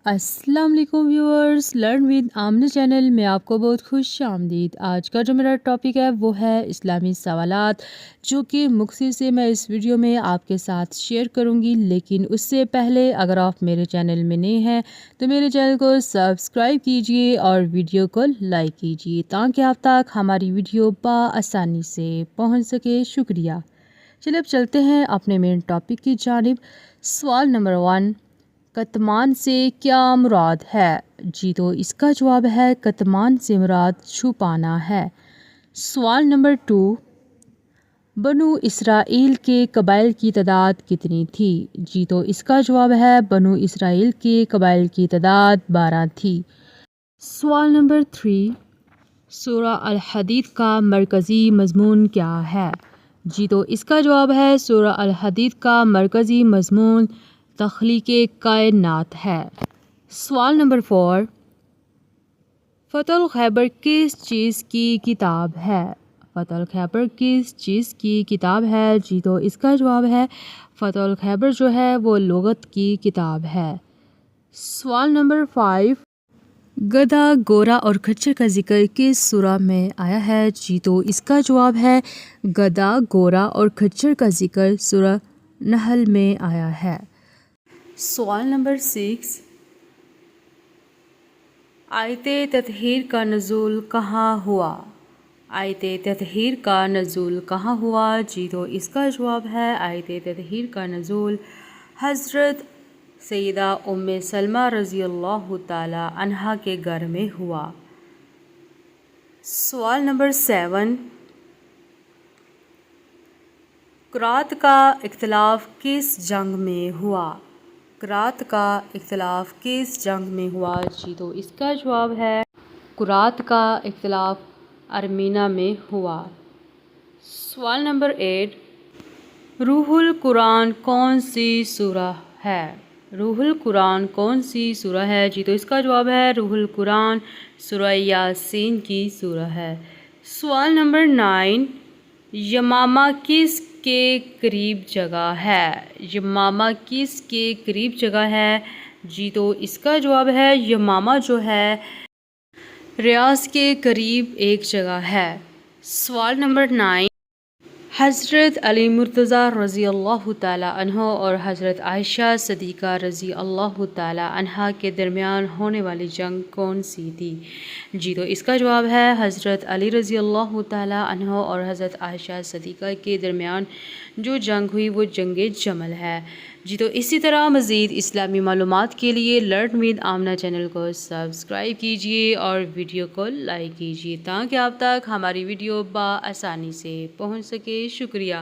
السلام علیکم viewers, learn with Amna channel میں آپ کو بہت خوش آمدید۔ آج کا جو میرا ٹاپک ہے وہ ہے اسلامی سوالات، جو کہ مختصر سے میں اس ویڈیو میں آپ کے ساتھ شیئر کروں گی۔ لیکن اس سے پہلے اگر آپ میرے چینل میں نئے ہیں تو میرے چینل کو سبسکرائب کیجئے اور ویڈیو کو لائک کیجئے تاکہ آپ تک ہماری ویڈیو بآسانی سے پہنچ سکے۔ شکریہ۔ چلے اب چلتے ہیں اپنے مین ٹاپک کی جانب۔ سوال نمبر 1، کتمان سے کیا مراد ہے؟ جی تو اس کا جواب ہے کتمان سے مراد چھپانا ہے۔ سوال نمبر 2، بنو اسرائیل کے قبائل کی تعداد کتنی تھی؟ جی تو اس کا جواب ہے بنو اسرائیل کے قبائل کی تعداد 12 تھی۔ سوال نمبر 3، سورہ الحدید کا مرکزی مضمون کیا ہے؟ جی تو اس کا جواب ہے سورہ الحدید کا مرکزی مضمون تخلیق کائنات ہے۔ سوال نمبر 4، فتح الخیبر کس چیز کی کتاب ہے؟ فتح الخیبر کس چیز کی کتاب ہے؟ جی تو اس کا جواب ہے فتح الخیبر جو ہے وہ لغت کی کتاب ہے۔ سوال نمبر 5، گدھا، گورا اور کھچر کا ذکر کس سورہ میں آیا ہے؟ جی تو اس کا جواب ہے گدھا، گورا اور کھچر کا ذکر سورہ نحل میں آیا ہے۔ سوال نمبر 6، آیت تطہیر کا نزول کہاں ہوا؟ آیت تطہیر کا نزول کہاں ہوا؟ جی تو اس کا جواب ہے آیت تطہیر کا نزول حضرت سیدہ ام سلمہ رضی اللہ تعالی عنہا کے گھر میں ہوا۔ سوال نمبر 7، قرات کا اختلاف کس جنگ میں ہوا؟ قرات کا اختلاف کس جنگ میں ہوا؟ جی تو اس کا جواب ہے قرات کا اختلاف ارمینا میں ہوا۔ سوال نمبر 8، روح القرآن کون سی سورہ ہے؟ روح القرآن کون سی سورہ ہے؟ جی تو اس کا جواب ہے روح القرآن سورہ یاسین کی سورہ ہے۔ سوال نمبر 9، یمامہ کس کے قریب جگہ ہے؟ یمامہ کس کے قریب جگہ ہے؟ جی تو اس کا جواب ہے یمامہ جو ہے ریاض کے قریب ایک جگہ ہے۔ سوال نمبر 9، حضرت علی مرتضیٰ رضی اللہ تعالی عنہ اور حضرت عائشہ صدیقہ رضی اللہ تعالی عنہا کے درمیان ہونے والی جنگ کون سی تھی؟ جی تو اس کا جواب ہے حضرت علی رضی اللہ تعالی عنہ اور حضرت عائشہ صدیقہ کے درمیان جو جنگ ہوئی وہ جنگ جمل ہے۔ جی تو اسی طرح مزید اسلامی معلومات کے لیے لرن ود آمنہ چینل کو سبسکرائب کیجئے اور ویڈیو کو لائک کیجئے تاکہ آپ تک ہماری ویڈیو بآسانی سے پہنچ سکے۔ شکریہ۔